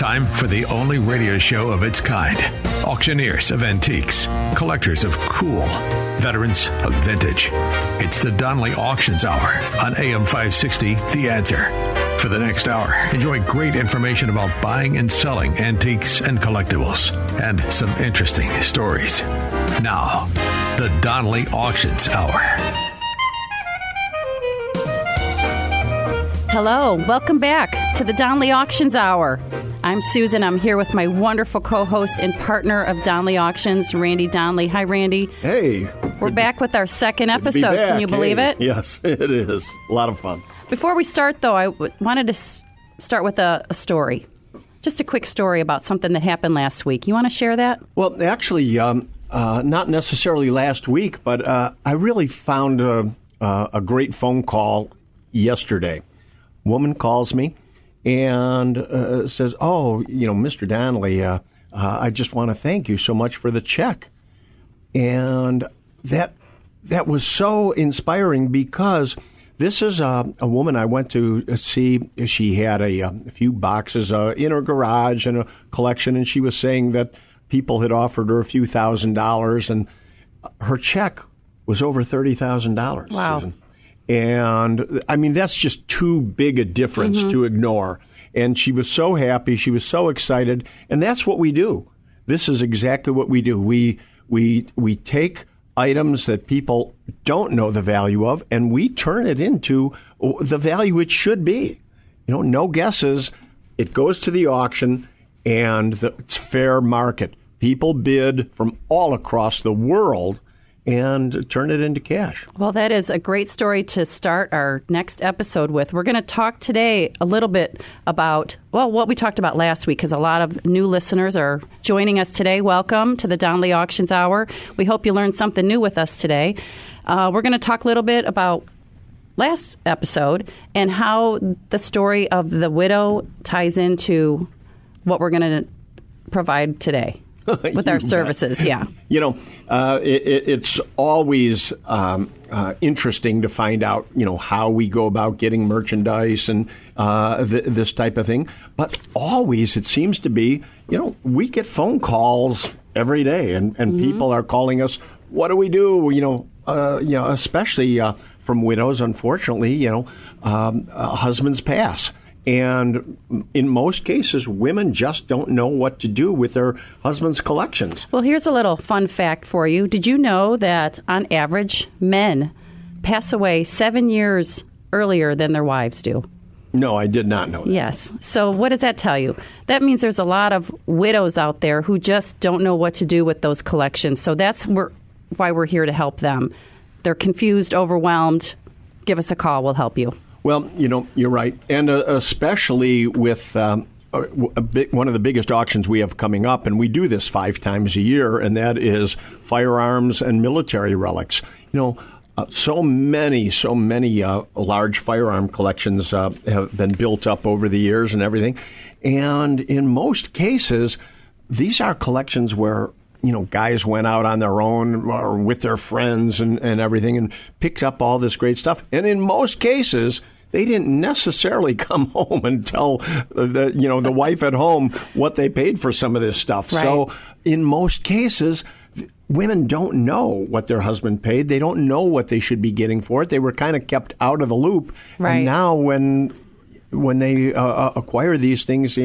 Time for the only radio show of its kind. Auctioneers of antiques, collectors of cool, veterans of vintage. It's the Donley Auctions Hour on AM 560, The Answer. For the next hour, enjoy great information about buying and selling antiques and collectibles, and some interesting stories. Now, the Donley Auctions Hour. Hello, welcome back to the Donley Auctions Hour. I'm Susan. I'm here with my wonderful co-host and partner of Donley Auctions, Randy Donley. Hi, Randy. Hey. We're back with our second episode. Can you believe it? Yes, it is. A lot of fun. Before we start, though, I wanted to start with a story. Just a quick story about something that happened last week. You want to share that? Well, actually, not necessarily last week, but I really found a great phone call yesterday. Woman calls me and says, Mr. Donley, I just want to thank you so much for the check. And that was so inspiring because this is a woman I went to see. She had a few boxes in her garage and a collection, and she was saying that people had offered her a few $1,000s, and her check was over $30,000. Wow. Susan. And, I mean, that's just too big a difference to ignore. And she was so happy. She was so excited. And that's what we do. This is exactly what we do. We take items that people don't know the value of, and we turn it into the value it should be. You know, no guesses. It goes to the auction, and it's fair market. People bid from all across the world and turn it into cash. Well, that is a great story to start our next episode with. We're going to talk today a little bit about, what we talked about last week, because a lot of new listeners are joining us today. Welcome to the Donley Auctions Hour. We hope you learned something new with us today. We're going to talk a little bit about last episode and how the story of the widow ties into what we're going to provide today. With our services, yeah. You know, it's always interesting to find out, how we go about getting merchandise and this type of thing. But always, it seems to be, we get phone calls every day, and people are calling us. What do we do? Especially from widows. Unfortunately, husbands pass. And in most cases, women just don't know what to do with their husband's collections. Well, here's a little fun fact for you. Did you know that on average, men pass away 7 years earlier than their wives do? No, I did not know that. Yes. So what does that tell you? That means there's a lot of widows out there who just don't know what to do with those collections. So that's why we're here to help them. They're confused, overwhelmed. Give us a call. We'll help you. Well, you're right. And especially with one of the biggest auctions we have coming up, and we do this 5 times a year, and that is firearms and military relics. So many large firearm collections have been built up over the years and everything. And in most cases, these are collections where guys went out on their own or with their friends and everything and picked up all this great stuff. And in most cases, they didn't necessarily come home and tell the wife at home what they paid for some of this stuff. Right. So in most cases, women don't know what their husband paid. They don't know what they should be getting for it. They were kind of kept out of the loop. Right. And now when they acquire these things,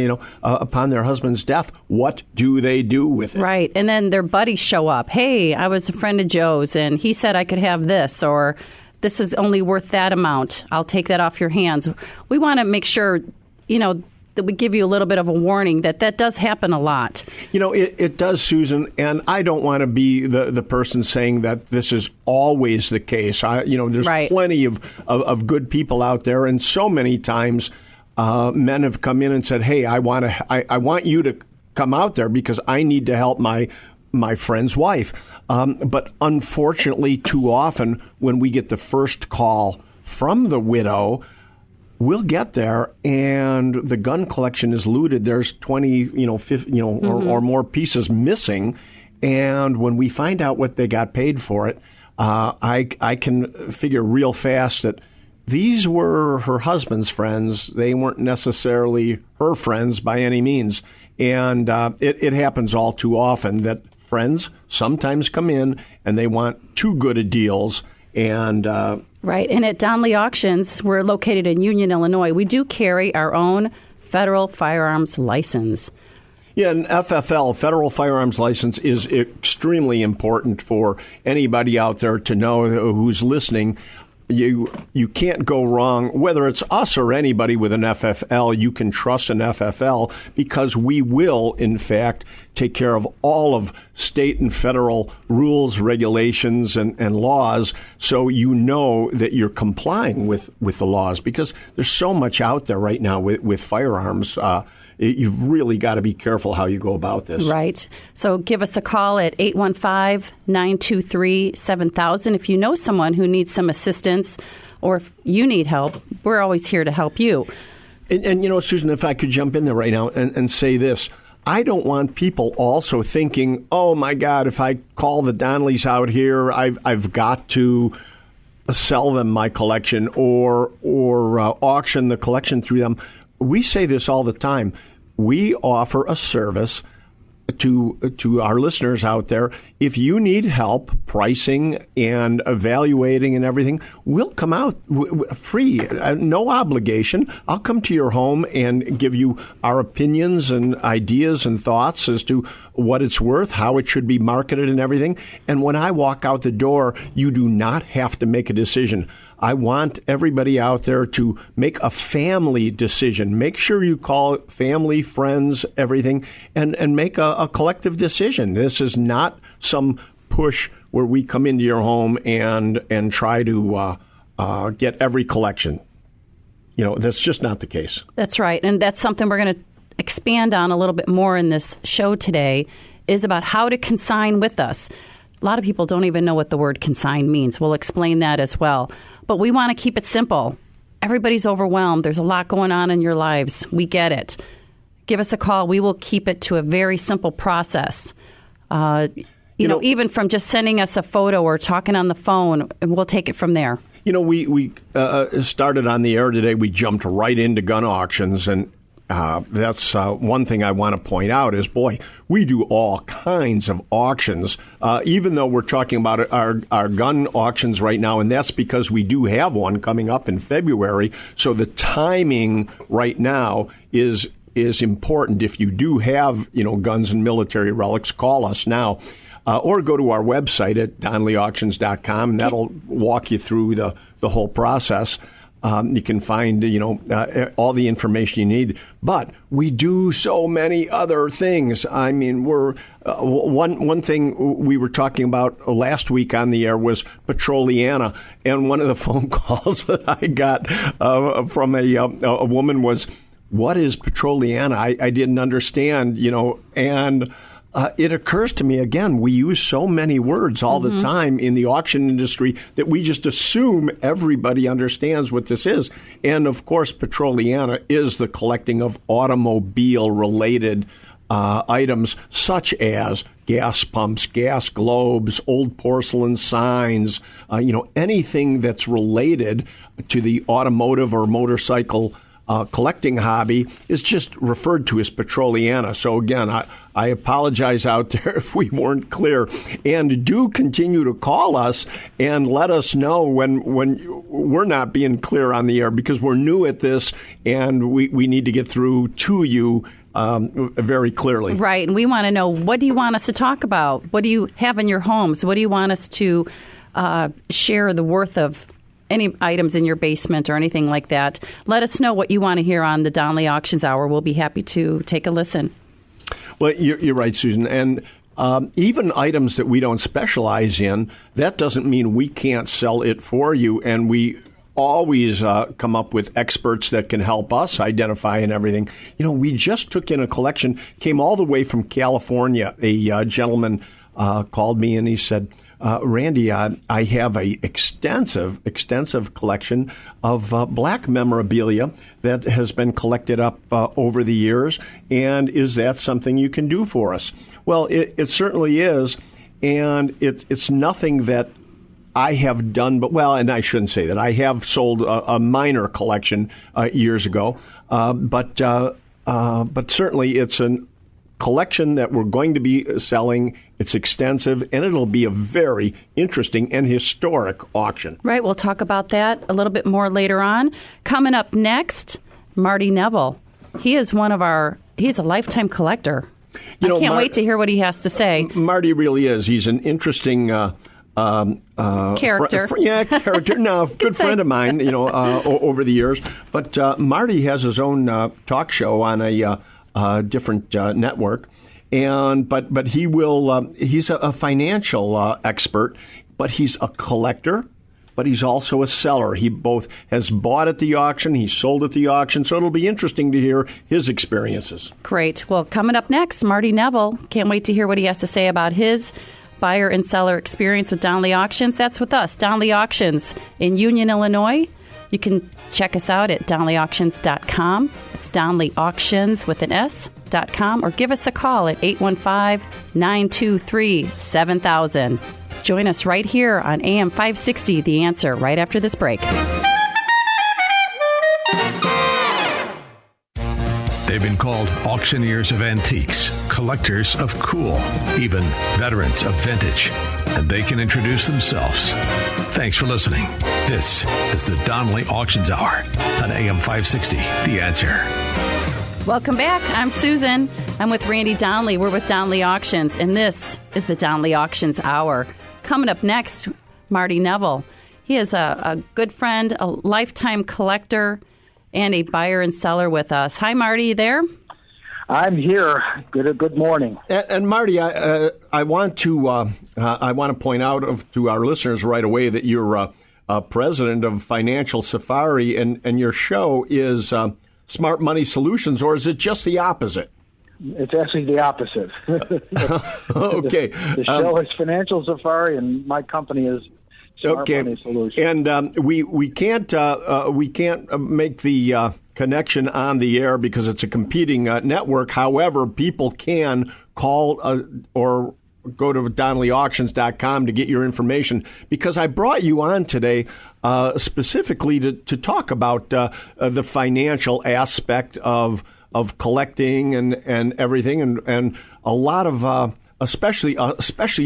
upon their husband's death, what do they do with it? Right. And then their buddies show up. Hey, I was a friend of Joe's, and he said I could have this, or this is only worth that amount. I'll take that off your hands. We want to make sure, that we give you a little bit of a warning that does happen a lot. It does, Susan, and I don't want to be the person saying that this is always the case. There's right. plenty of good people out there, and so many times men have come in and said, "Hey, I want you to come out there because I need to help my friend's wife." But unfortunately, too often when we get the first call from the widow, we'll get there and the gun collection is looted. There's 20, 50, or more pieces missing. And when we find out what they got paid for it, I can figure real fast that these were her husband's friends. They weren't necessarily her friends by any means. And it happens all too often that friends sometimes come in and they want too good of deals. And right. And at Donley Auctions, we're located in Union, Illinois. We do carry our own federal firearms license. Yeah, an FFL, Federal Firearms License, is extremely important for anybody out there to know who's listening. You can't go wrong, whether it's us or anybody with an FFL. You can trust an FFL because we will, in fact, take care of all of state and federal rules, regulations, and laws, so you know that you're complying with the laws, because there's so much out there right now with firearms. You've really got to be careful how you go about this. Right. So give us a call at 815-923-7000. If you know someone who needs some assistance or if you need help, we're always here to help you. And Susan, if I could jump in there right now and say this. I don't want people also thinking, oh, my God, if I call the Donleys out here, I've got to sell them my collection or auction the collection through them. We say this all the time. We offer a service to our listeners out there. If you need help pricing and evaluating and everything, we'll come out free, no obligation. I'll come to your home and give you our opinions and ideas and thoughts as to what it's worth, how it should be marketed and everything. And when I walk out the door, you do not have to make a decision. I want everybody out there to make a family decision. Make sure you call family, friends, everything, and make a collective decision. This is not some push where we come into your home and try to get every collection. That's just not the case. That's right. And that's something we're going to expand on a little bit more in this show today, is about how to consign with us. A lot of people don't even know what the word consign means. We'll explain that as well. But we want to keep it simple. Everybody's overwhelmed. There's a lot going on in your lives. We get it. Give us a call. We will keep it to a very simple process. Even from just sending us a photo or talking on the phone, and we'll take it from there. We started on the air today. We jumped right into gun auctions, and that's one thing I want to point out is, boy, we do all kinds of auctions, even though we're talking about our gun auctions right now, and that's because we do have one coming up in February. So the timing right now is important. If you do have, guns and military relics, call us now. Or go to our website at donleyauctions.com, and that'll walk you through the whole process. You can find, all the information you need. But we do so many other things. I mean, we're one thing we were talking about last week on the air was Petroliana, and one of the phone calls that I got from a woman was, "What is Petroliana?" I didn't understand, and. It occurs to me, again, we use so many words all the time in the auction industry that we just assume everybody understands what this is. And, of course, Petroliana is the collecting of automobile-related items such as gas pumps, gas globes, old porcelain signs, anything that's related to the automotive or motorcycle collecting hobby is just referred to as Petroliana. So again, I apologize out there if we weren't clear. And do continue to call us and let us know when we're not being clear on the air, because we're new at this and we need to get through to you very clearly. Right. And we want to know, what do you want us to talk about? What do you have in your homes? What do you want us to share the worth of any items in your basement or anything like that? Let us know what you want to hear on the Donley Auctions Hour. We'll be happy to take a listen. Well, you're right, Susan. And even items that we don't specialize in, that doesn't mean we can't sell it for you. And we always come up with experts that can help us identify and everything. We just took in a collection, came all the way from California. A gentleman called me and he said, Randy, I have a extensive collection of black memorabilia that has been collected up over the years, and is that something you can do for us? Well, it certainly is, and it's nothing that I have done, and I shouldn't say that. I have sold a minor collection years ago, but certainly it's a collection that we're going to be selling. It's extensive, and it'll be a very interesting and historic auction. Right. We'll talk about that a little bit more later on. Coming up next, Marty Neville. He's a lifetime collector. I can't wait to hear what he has to say. Marty really is. He's an interesting character. Character. No, good friend of mine, over the years. But Marty has his own talk show on a different network. But he will. He's a financial expert, but he's a collector. But he's also a seller. He both has bought at the auction, he's sold at the auction, so it'll be interesting to hear his experiences. Great. Well, coming up next, Marty Neville. Can't wait to hear what he has to say about his buyer and seller experience with Donley Auctions. That's with us, Donley Auctions in Union, Illinois. You can check us out at donleyauctions.com. It's Donley Auctions with an S.com, or give us a call at 815-923-7000. Join us right here on AM 560, The Answer, right after this break. They've been called auctioneers of antiques, collectors of cool, even veterans of vintage. And they can introduce themselves. Thanks for listening. This is the Donley Auctions Hour on AM 560, The Answer. Welcome back. I'm Susan. I'm with Randy Donley. We're with Donley Auctions, and this is the Donley Auctions Hour. Coming up next, Marty Neville. He is a good friend, a lifetime collector, and a buyer and seller with us. Hi, Marty. You there? I'm here. Good morning. And Marty, I want to point out to our listeners right away that you're president of Financial Safari, and your show is Smart Money Solutions, or is it just the opposite? It's actually the opposite. Okay. The show is Financial Safari, and my company is Smart Money Solutions. And we can't make the connection on the air because it's a competing network. However, people can call or go to DonleyAuctions.com to get your information, because I brought you on today specifically to talk about the financial aspect of collecting and everything, and a lot of especially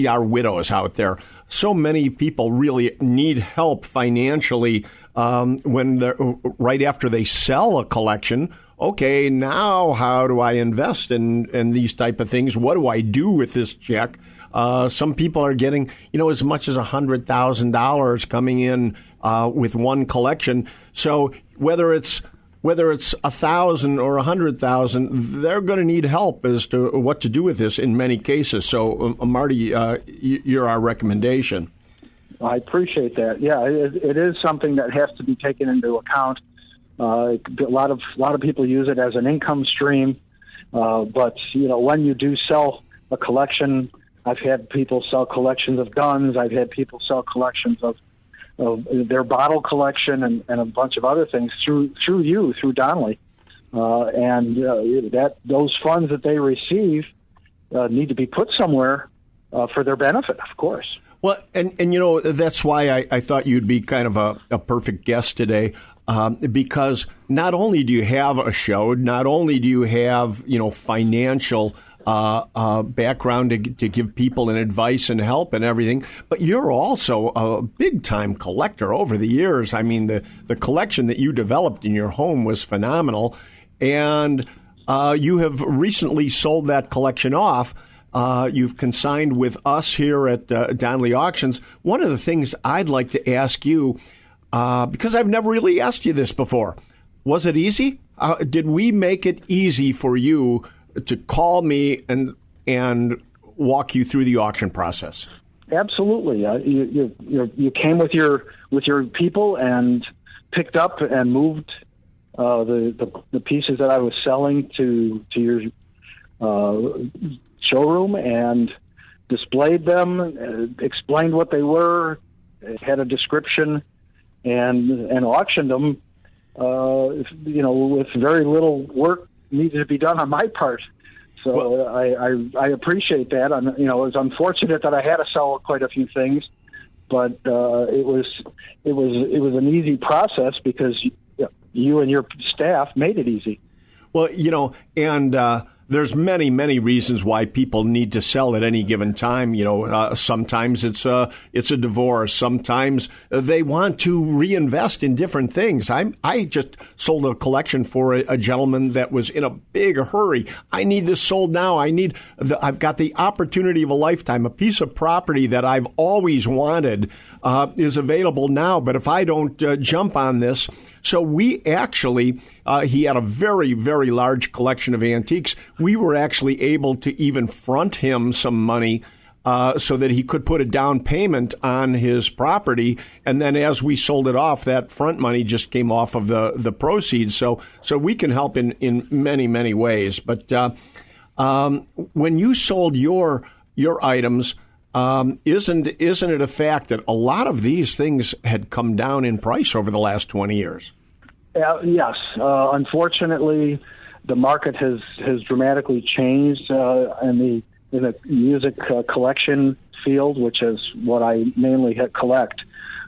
our widows out there. So many people really need help financially when they're right after they sell a collection. Okay, now how do I invest in these type of things? What do I do with this check? Some people are getting as much as $100,000 coming in with one collection. So whether it's 1,000 or 100,000, they're going to need help as to what to do with this in many cases. So, Marty, you're our recommendation. I appreciate that. Yeah, it is something that has to be taken into account. A lot of people use it as an income stream, but when you do sell a collection, I've had people sell collections of guns. I've had people sell collections of their bottle collection and a bunch of other things through Donley, and those funds that they receive need to be put somewhere for their benefit, of course. Well, and that's why I thought you'd be kind of a perfect guest today, because not only do you have a show, not only do you have financial background to give people an advice and help and everything, but you're also a big-time collector over the years. I mean, the collection that you developed in your home was phenomenal, and you have recently sold that collection off. You've consigned with us here at Donley Auctions. One of the things I'd like to ask you, because I've never really asked you this before, was it easy? Did we make it easy for you to call me and walk you through the auction process? Absolutely. You came with your people and picked up and moved the pieces that I was selling to your showroom and displayed them, explained what they were, had a description, and auctioned them. With very little work needed to be done on my part. So I appreciate that. It was unfortunate that I had to sell quite a few things, but it was an easy process because you and your staff made it easy. Well, and there's many reasons why people need to sell at any given time. Sometimes it's a divorce. Sometimes they want to reinvest in different things. I just sold a collection for a gentleman that was in a big hurry. I need this sold now. I've got the opportunity of a lifetime. A piece of property that I've always wanted is available now. But if I don't jump on this, so we actually, he had a very, very large collection of antiques. We were actually able to even front him some money so that he could put a down payment on his property. And then as we sold it off, that front money just came off of the proceeds. So we can help in many, many ways. But when you sold your items, isn't it a fact that a lot of these things had come down in price over the last 20 years? Yes. Unfortunately, the market has dramatically changed in the music collection field, which is what I mainly collect,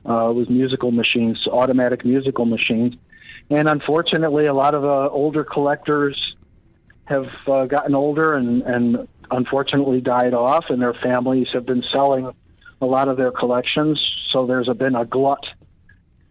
was musical machines, automatic musical machines. And unfortunately, a lot of older collectors have gotten older and unfortunately died off, and their families have been selling a lot of their collections. So there's been a glut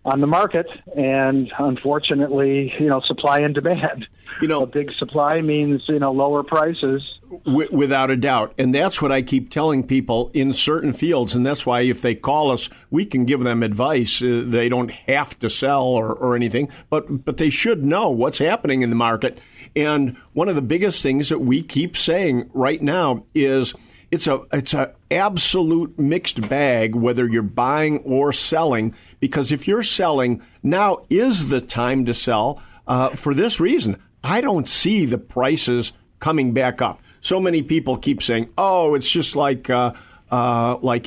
on the market, and unfortunately, supply and demand. A big supply means, lower prices. Without a doubt. And that's what I keep telling people in certain fields. And that's why if they call us, we can give them advice. They don't have to sell or anything, but they should know what's happening in the market. And one of the biggest things that we keep saying right now is it's a absolute mixed bag, whether you're buying or selling, because if you're selling, now is the time to sell for this reason. I don't see the prices coming back up. So many people keep saying, "Oh, it's just like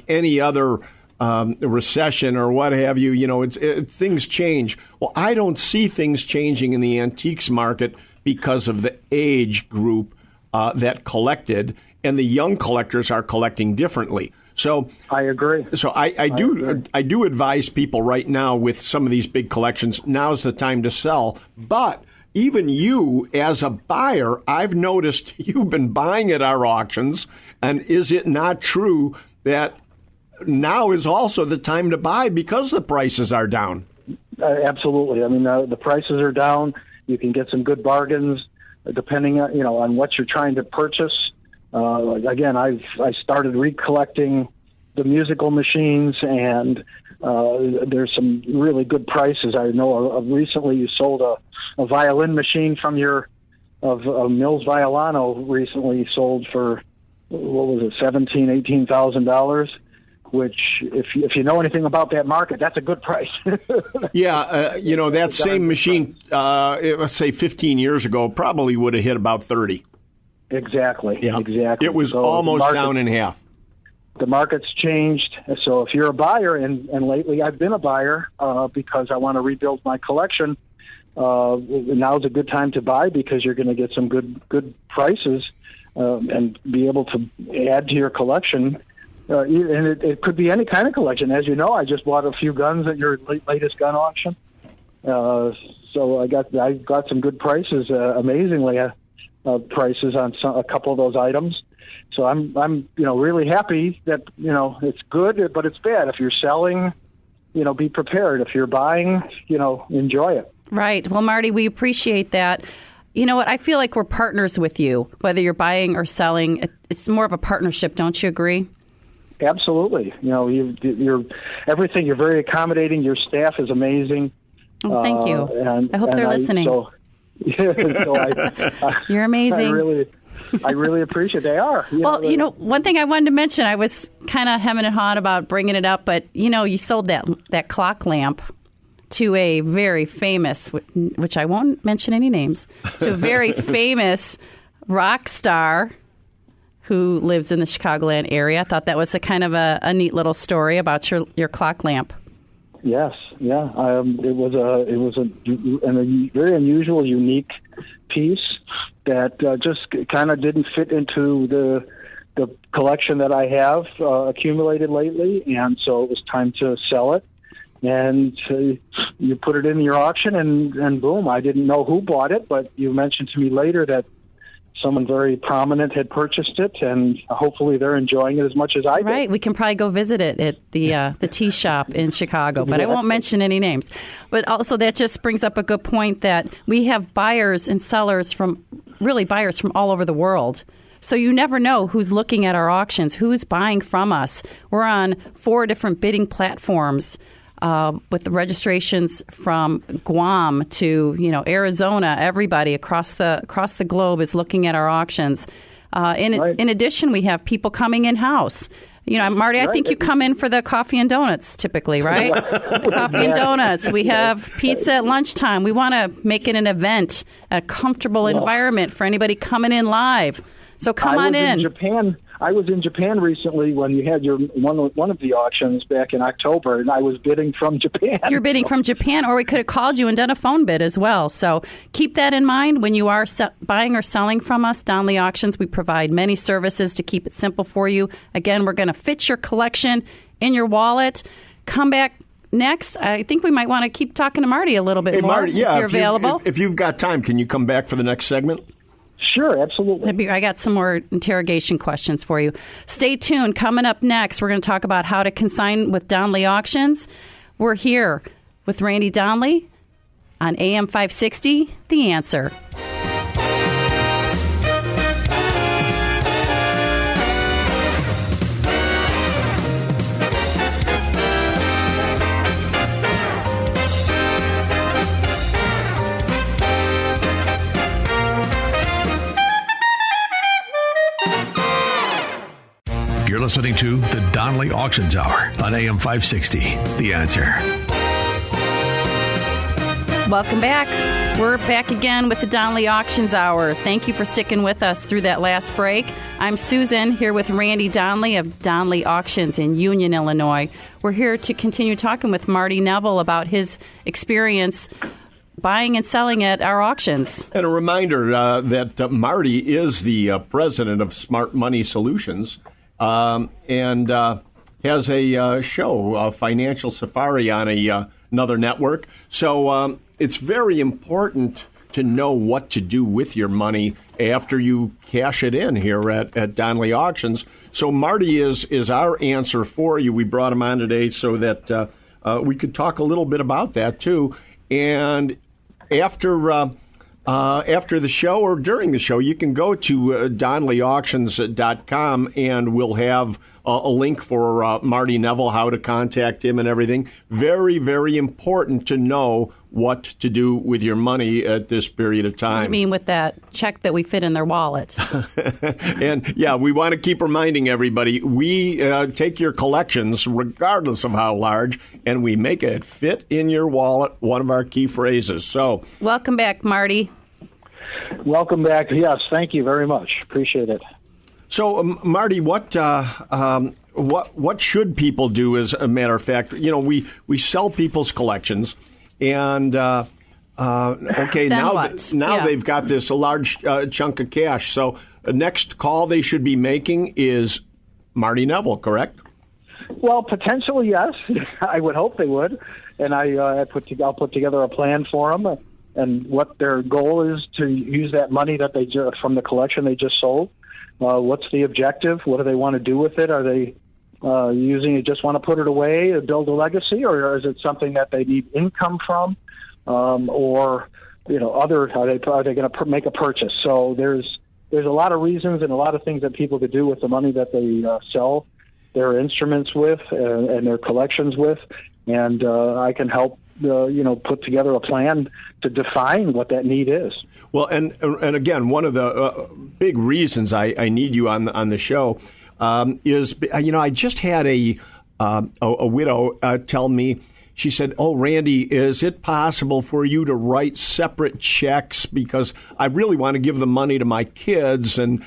any other recession or what have you." Things change. Well, I don't see things changing in the antiques market because of the age group that collected, and the young collectors are collecting differently. So I agree. So I do advise people right now with some of these big collections, now's the time to sell. But even you, as a buyer, I've noticed you've been buying at our auctions, and is it not true that now is also the time to buy because the prices are down? Absolutely. I mean, the prices are down. You can get some good bargains depending on what you're trying to purchase. Again, I started recollecting the musical machines, and there's some really good prices. I know recently you sold a violin machine from Mills Violano recently sold for, what was it, $17,000, $18,000, which if you know anything about that market, that's a good price. Yeah, that same machine, let's say 15 years ago, probably would have hit about 30. Exactly. Yeah. Exactly. It was almost down in half. The market's changed. So if you're a buyer, and lately I've been a buyer because I want to rebuild my collection, now's a good time to buy because you're going to get some good prices and be able to add to your collection. And it could be any kind of collection. As you know, I just bought a few guns at your latest gun auction. So I got some good prices, amazingly prices on a couple of those items. So I'm really happy that it's good, but it's bad. If you're selling, be prepared. If you're buying, enjoy it. Right. Well, Marty, we appreciate that. You know what? I feel like we're partners with you, whether you're buying or selling. It's more of a partnership. Don't you agree? Absolutely. You're everything. You're very accommodating. Your staff is amazing. Oh, thank you. I hope they're listening. You're amazing. I really appreciate it. They are. One thing I wanted to mention, I was kind of hemming and hawing about bringing it up, but, you sold that clock lamp to a very famous, which I won't mention any names, to a very famous rock star who lives in the Chicagoland area. I thought that was a kind of a neat little story about your clock lamp. Yes, yeah. It was a very unusual, unique piece that just kind of didn't fit into the collection that I have accumulated lately, and so it was time to sell it. And you put it in your auction, and boom, I didn't know who bought it, but you mentioned to me later that someone very prominent had purchased it, and hopefully they're enjoying it as much as I did. Right. We can probably go visit it at the tea shop in Chicago, but I won't mention any names. But also that just brings up a good point that we have buyers and sellers from all over the world. So you never know who's looking at our auctions, who's buying from us. We're on 4 different bidding platforms with the registrations from Guam to Arizona. Everybody across the globe is looking at our auctions. In addition, we have people coming in house. Marty, I think you come in for the coffee and donuts typically, right? Coffee and donuts. We have pizza at lunchtime. We want to make it an event, a comfortable environment for anybody coming in live. So come on in. I was in Japan recently when you had your one of the auctions back in October, and I was bidding from Japan. You're bidding from Japan, or we could have called you and done a phone bid as well. So keep that in mind when you are buying or selling from us. Donley Auctions, we provide many services to keep it simple for you. Again, we're going to fit your collection in your wallet. Come back next. I think we might want to keep talking to Marty a little bit more. Marty, yeah, if you're available. If you've got time, can you come back for the next segment? Sure, absolutely. I got some more interrogation questions for you. Stay tuned. Coming up next, we're going to talk about how to consign with Donley Auctions. We're here with Randy Donley on AM 560, The Answer. You're listening to the Donley Auctions Hour on AM 560. The Answer. Welcome back. We're back again with the Donley Auctions Hour. Thank you for sticking with us through that last break. I'm Susan, here with Randy Donley of Donley Auctions in Union, Illinois. We're here to continue talking with Marty Neville about his experience buying and selling at our auctions. And a reminder that Marty is the president of Smart Money Solutions. And has a show, Financial Safari, on another network. So it's very important to know what to do with your money after you cash it in here at Donley Auctions. So Marty is our answer for you. We brought him on today so that we could talk a little bit about that, too. And after the show or during the show, you can go to donleyauctions.com and we'll have a link for Marty Neville, how to contact him and everything. Very, very important to know what to do with your money at this period of time. I mean, with that check that we fit in their wallet. And, yeah, we want to keep reminding everybody, we take your collections, regardless of how large, and we make it fit in your wallet, one of our key phrases. So, welcome back, Marty. Welcome back. Yes, thank you very much. Appreciate it. So, Marty, what should people do? As a matter of fact, we sell people's collections, and they've got this large chunk of cash. So, the next call they should be making is Marty Neville, correct? Well, potentially yes. I would hope they would, and I'll put together a plan for them. And what their goal is to use that money that they from the collection they just sold. What's the objective? What do they want to do with it? Are they using it, just want to put it away and build a legacy, or is it something that they need income from, or other? Are they going to make a purchase? So there's a lot of reasons and a lot of things that people could do with the money that they sell their instruments with and their collections with, and I can help. Put together a plan to define what that need is. Well, and again, one of the big reasons I need you on the show is, I just had a widow tell me, she said, "Oh, Randy, is it possible for you to write separate checks because I really want to give the money to my kids and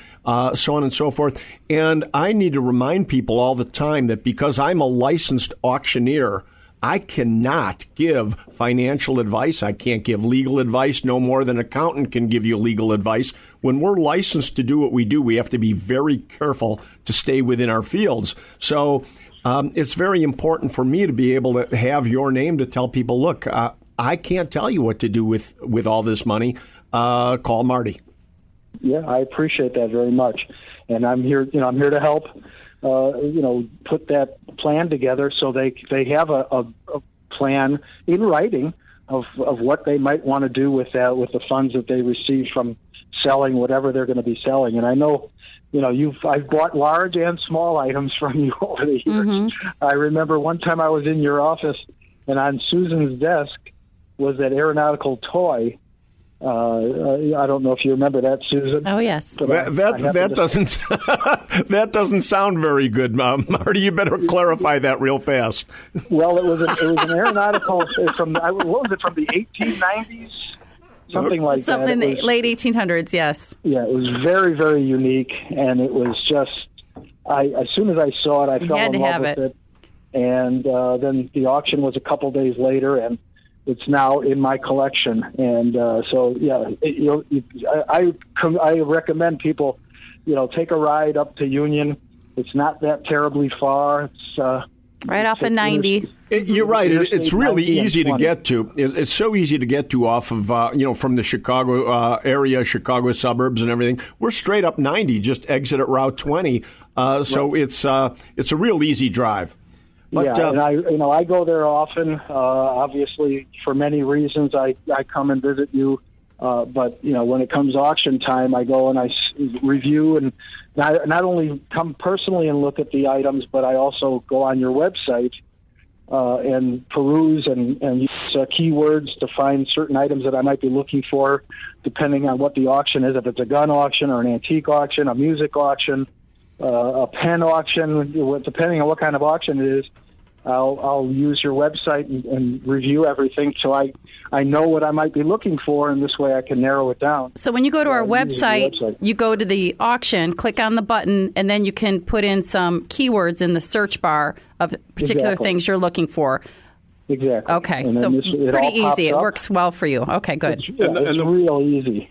so on and so forth?" And I need to remind people all the time that because I'm a licensed auctioneer, I cannot give financial advice. I can't give legal advice no more than an accountant can give you legal advice. When we're licensed to do what we do, we have to be very careful to stay within our fields. So it's very important for me to be able to have your name to tell people, look, I can't tell you what to do with all this money. Call Marty. Yeah, I appreciate that very much, and I'm here. I'm here to help. Put that plan together so they have a plan in writing of what they might want to do with the funds that they receive from selling whatever they're going to be selling. And I know, I've bought large and small items from you over the years. Mm-hmm. I remember one time I was in your office, and on Susan's desk was that aeronautical toy. I don't know if you remember that, Susan. Oh yes. That doesn't that doesn't sound very good, Marty. You better clarify that real fast. Well, it was an aeronautical from what was it, from the 1890s, something like that. Something in the late 1800s. Yes. Yeah, it was very, very unique, and it was just. As soon as I saw it, I fell in love with it. And then the auction was a couple days later, and it's now in my collection, and I recommend people, take a ride up to Union. It's not that terribly far. It's right off of 90. You're right. It's really easy to get to. It's so easy to get to off of from the Chicago area, Chicago suburbs, and everything. We're straight up 90. Just exit at Route 20. So it's a real easy drive. But, and I go there often. Obviously, for many reasons, I come and visit you. But when it comes auction time, I go and I review and not only come personally and look at the items, but I also go on your website and peruse and use keywords to find certain items that I might be looking for, depending on what the auction is. If it's a gun auction or an antique auction, a music auction. A pen auction, depending on what kind of auction it is, I'll use your website and review everything so I know what I might be looking for, and this way I can narrow it down. So when you go to our website, you go to the auction, click on the button, and then you can put in some keywords in the search bar of particular things you're looking for. Exactly. Okay, so pretty easy. It works well for you. Okay, good. It's real easy.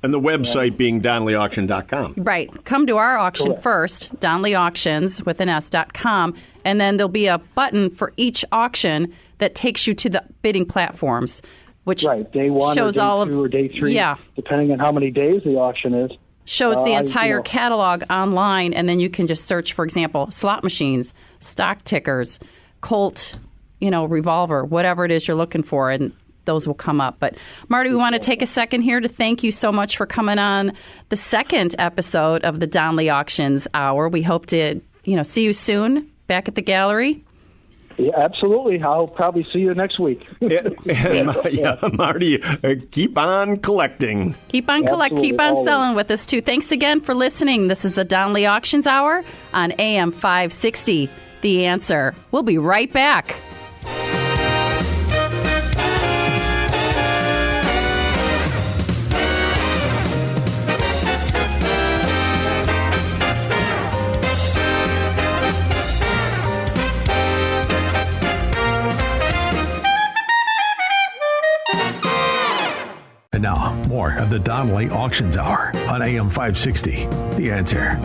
And the website being DonleyAuction.com. Right. Come to our auction Correct. first, Donley Auctions with an S.com, and then there'll be a button for each auction that takes you to the bidding platforms, which day one shows or day all two or day three, yeah, depending on how many days the auction is. Shows the entire catalog online, and then you can just search, for example, slot machines, stock tickers, Colt, revolver, whatever it is you're looking for, and those will come up. But Marty, we want to take a second here to thank you so much for coming on the second episode of the Donley Auctions Hour. We hope to, see you soon back at the gallery. Yeah, absolutely. I'll probably see you next week. Marty, keep on collecting. Keep on collecting. Keep on always. Selling with us, too. Thanks again for listening. This is the Donley Auctions Hour on AM 560. The Answer. We'll be right back. And now, more of the Donley Auctions Hour on AM 560. The Answer.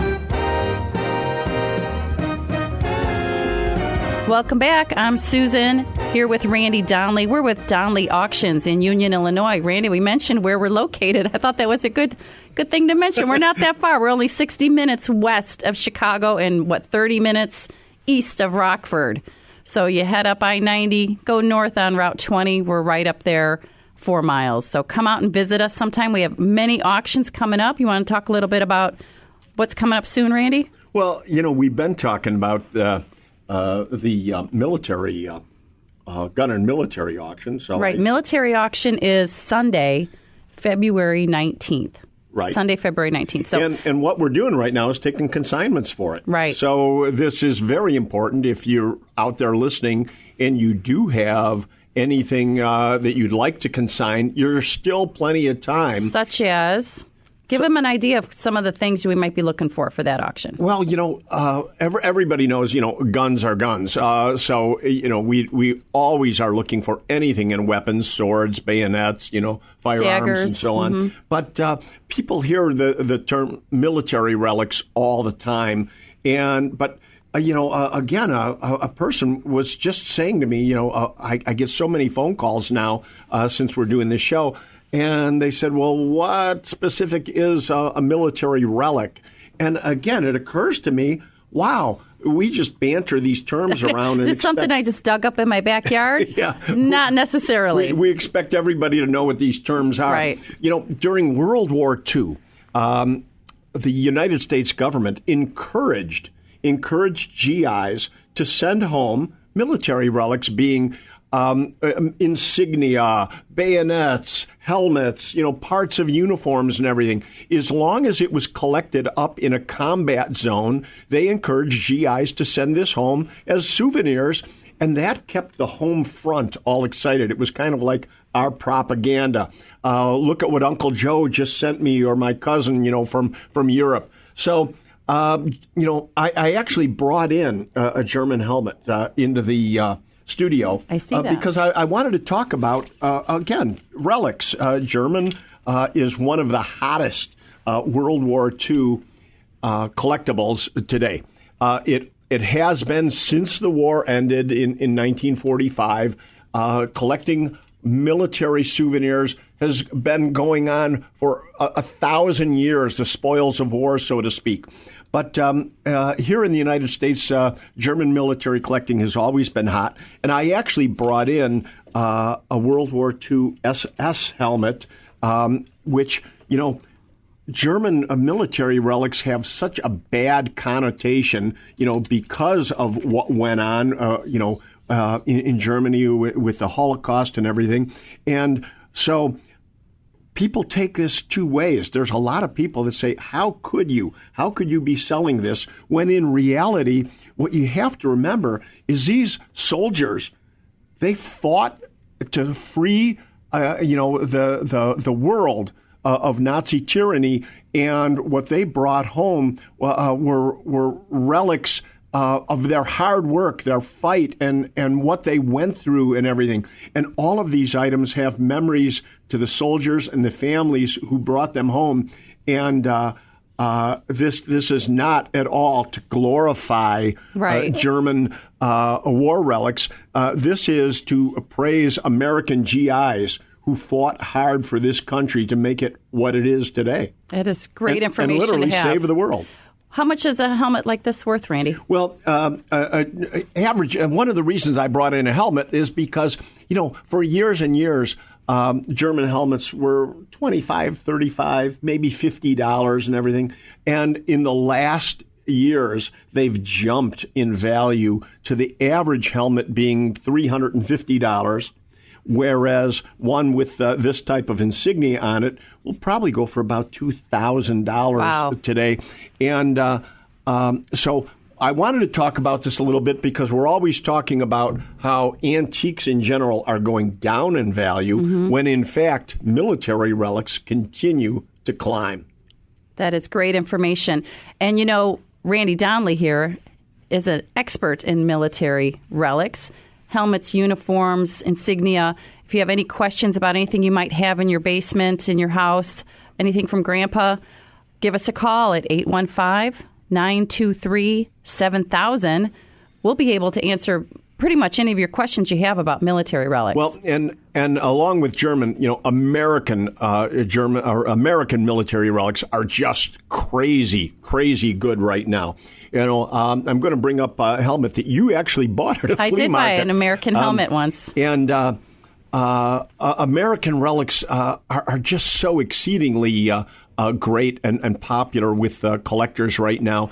Welcome back. I'm Susan, here with Randy Donley. We're with Donley Auctions in Union, Illinois. Randy, we mentioned where we're located. I thought that was a good thing to mention. We're not that far. We're only 60 minutes west of Chicago and, 30 minutes east of Rockford. So you head up I-90, go north on Route 20. We're right up there, 4 miles. So come out and visit us sometime. We have many auctions coming up. You want to talk a little bit about what's coming up soon, Randy? Well, we've been talking about the military, gun and military auction. So right. Military auction is Sunday, February 19th. Right. Sunday, February 19th. So, and what we're doing right now is taking consignments for it. Right. So this is very important if you're out there listening and you do have anything that you'd like to consign, there's still plenty of time. Such as? Give them an idea of some of the things we might be looking for that auction. Well, everybody knows, guns are guns. So, we always are looking for anything in weapons, swords, bayonets, firearms, daggers, and so on. But people hear the term military relics all the time. But again, a person was just saying to me, I get so many phone calls now since we're doing this show. And they said, well, what specific is a military relic? And again, it occurs to me, wow, we just banter these terms around. Is it something I just dug up in my backyard? Yeah. Not necessarily. We expect everybody to know what these terms are. Right. During World War II, the United States government encouraged GIs to send home military relics, being insignia, bayonets, helmets, parts of uniforms and everything. As long as it was collected up in a combat zone, they encouraged GIs to send this home as souvenirs, and that kept the home front all excited. It was kind of like our propaganda. Look at what Uncle Joe just sent me, or my cousin, from Europe. So, I actually brought in a German helmet into the studio. I see that. Because I wanted to talk about, again, relics. German is one of the hottest World War II collectibles today. It has been since the war ended in 1945. Collecting military souvenirs has been going on for 1,000 years, the spoils of war, so to speak. But here in the United States, German military collecting has always been hot. And I actually brought in a World War II SS helmet, which, German military relics have such a bad connotation, because of what went on, in Germany with the Holocaust and everything. And so people take this two ways. There's a lot of people that say, how could you be selling this? When in reality, what you have to remember is these soldiers, they fought to free, the world of Nazi tyranny, and what they brought home were relics of their hard work, their fight, and what they went through and everything. And all of these items have memories to the soldiers and the families who brought them home. And this is not at all to glorify German war relics. This is to praise American GIs who fought hard for this country to make it what it is today. It is great information and literally to have. Save the world. How much is a helmet like this worth, Randy? Well, average. One of the reasons I brought in a helmet is because, for years and years, German helmets were $25, $35, maybe $50 and everything. And in the last years, they've jumped in value to the average helmet being $350. Whereas one with this type of insignia on it will probably go for about $2,000 today. And so I wanted to talk about this a little bit because we're always talking about how antiques in general are going down in value when, in fact, military relics continue to climb. That is great information. And, Randy Donley here is an expert in military relics. Helmets, uniforms, insignia. If you have any questions about anything you might have in your basement, in your house, anything from Grandpa, give us a call at 815-923-7000. We'll be able to answer pretty much any of your questions you have about military relics. Well, and along with German, American military relics are just crazy good right now. I'm going to bring up a helmet that you actually bought at a flea market. I did buy an American helmet once. And American relics are just so exceedingly great and popular with collectors right now.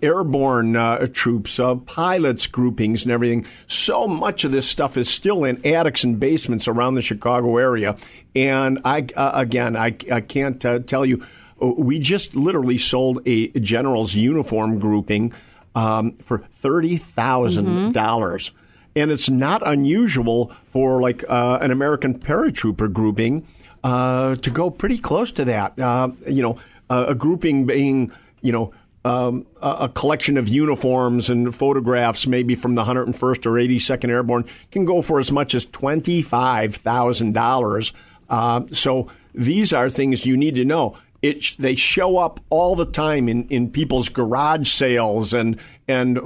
Airborne troops, pilots groupings and everything. So much of this stuff is still in attics and basements around the Chicago area. And I can't tell you. We just literally sold a general's uniform grouping for $30,000. And it's not unusual for like an American paratrooper grouping to go pretty close to that. A grouping being, a collection of uniforms and photographs, maybe from the 101st or 82nd Airborne, can go for as much as $25,000. So these are things you need to know. They show up all the time in people's garage sales and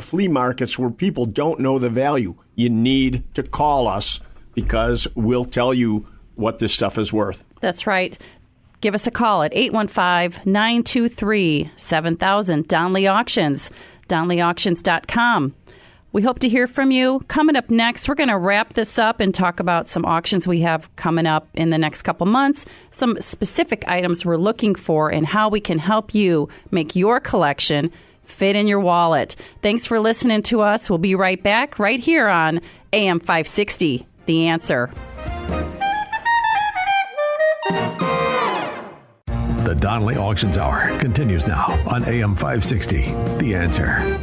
flea markets where people don't know the value. You need to call us because we'll tell you what this stuff is worth. That's right. Give us a call at 815-923-7000. Donley Auctions, DonleyAuctions.com. We hope to hear from you. Coming up next, we're going to wrap this up and talk about some auctions we have coming up in the next couple months, some specific items we're looking for, and how we can help you make your collection fit in your wallet. Thanks for listening to us. We'll be right back right here on AM 560, The Answer. The Donley Auctions Hour continues now on AM 560, The Answer.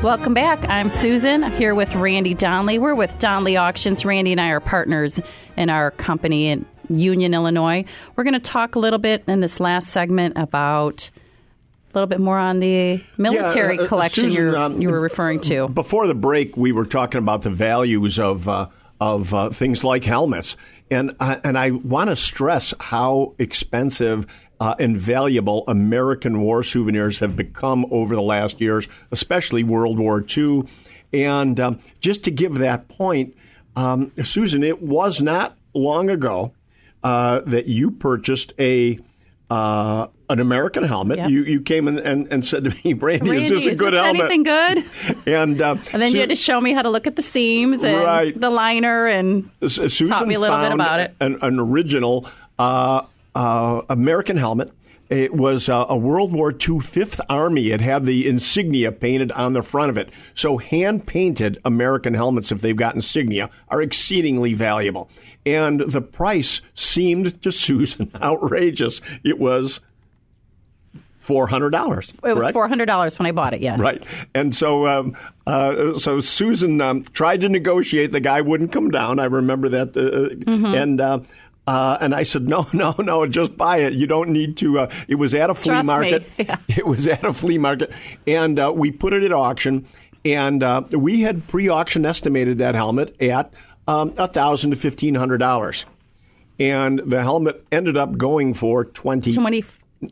Welcome back. I'm Susan, here with Randy Donley. We're with Donley Auctions. Randy and I are partners in our company in Union, Illinois. We're going to talk a little bit in this last segment about a little bit more on the military collection Susan, you were referring to. Before the break, we were talking about the values of things like helmets. And I want to stress how expensive and valuable American war souvenirs have become over the last years, especially World War II. And just to give that point, Susan, it was not long ago that you purchased an American helmet. Yep. You came and said to me, Randy, is this a good helmet? Anything good? And then you had to show me how to look at the seams and the liner and Susan taught me a little bit about it. An original American helmet. It was a World War II Fifth Army. It had the insignia painted on the front of it. So hand-painted American helmets, if they've got insignia, are exceedingly valuable. And the price seemed to Susan outrageous. It was $400. It was $400 when I bought it, yes. Right. And so Susan tried to negotiate. The guy wouldn't come down. I remember that. And I said, no, just buy it. You don't need to. It was at a flea market. Yeah. It was at a flea market. And we put it at auction. And we had pre-auction estimated that helmet at $1,000 to $1,500. And the helmet ended up going for $2,800.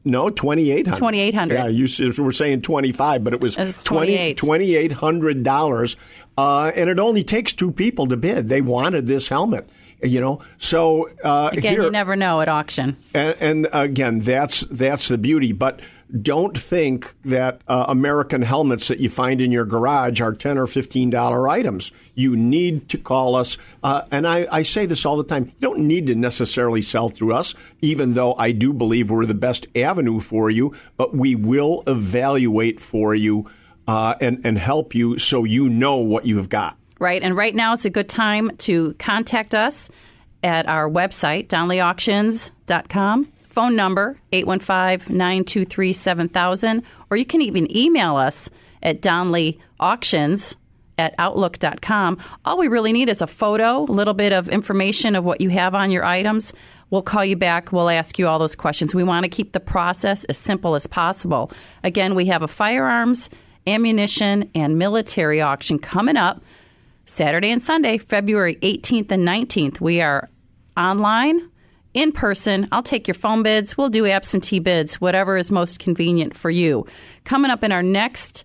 $2,800. Yeah, you were saying $25, but it was $2,800. And it only takes two people to bid. They wanted this helmet. So again, here, you never know at auction. And again, that's the beauty. But don't think that American helmets that you find in your garage are $10 or $15 items. You need to call us. And I say this all the time. You don't need to necessarily sell through us, even though I do believe we're the best avenue for you. But we will evaluate for you and help you so you know what you've got. Right. And right now is a good time to contact us at our website, DonleyAuctions.com. Phone number, 815-923-7000. Or you can even email us at DonleyAuctions@outlook.com. All we really need is a photo, a little bit of information of what you have on your items. We'll call you back. We'll ask you all those questions. We want to keep the process as simple as possible. Again, we have a firearms, ammunition, and military auction coming up Saturday and Sunday, February 18th and 19th. We are online, in person. I'll take your phone bids. We'll do absentee bids, whatever is most convenient for you. Coming up in our next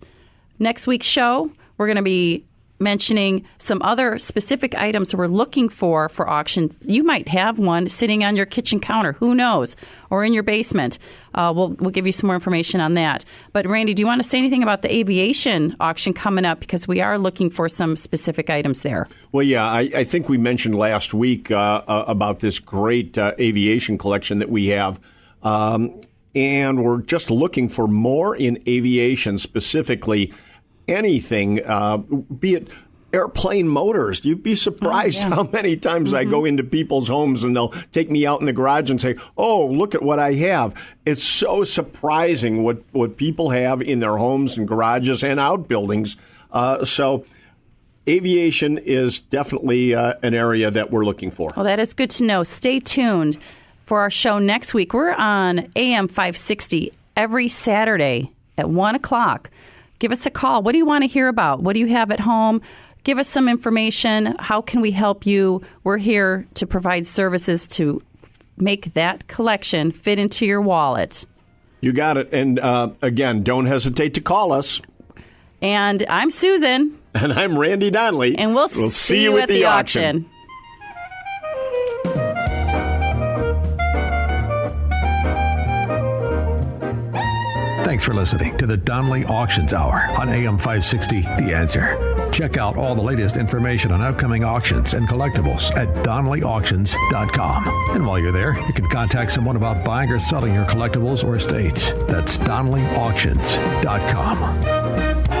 week's show, we're going to be mentioning some other specific items we're looking for auction. You might have one sitting on your kitchen counter, who knows, or in your basement. We'll give you some more information on that. But Randy, do you want to say anything about the aviation auction coming up? Because we are looking for some specific items there. Well, yeah, I think we mentioned last week about this great aviation collection that we have. And we're just looking for more in aviation, specifically anything, be it airplane motors. You'd be surprised how many times I go into people's homes and they'll take me out in the garage and say, oh, look at what I have. It's so surprising what people have in their homes and garages and outbuildings. So aviation is definitely an area that we're looking for. Well, that is good to know. Stay tuned for our show next week. We're on AM 560 every Saturday at 1 o'clock. Give us a call. What do you want to hear about? What do you have at home? Give us some information. How can we help you? We're here to provide services to make that collection fit into your wallet. You got it. And again, don't hesitate to call us. And I'm Susan. And I'm Randy Donley. And we'll see you at the auction. Thanks for listening to the Donley Auctions Hour on AM 560, The Answer. Check out all the latest information on upcoming auctions and collectibles at DonleyAuctions.com. And while you're there, you can contact someone about buying or selling your collectibles or estates. That's DonleyAuctions.com.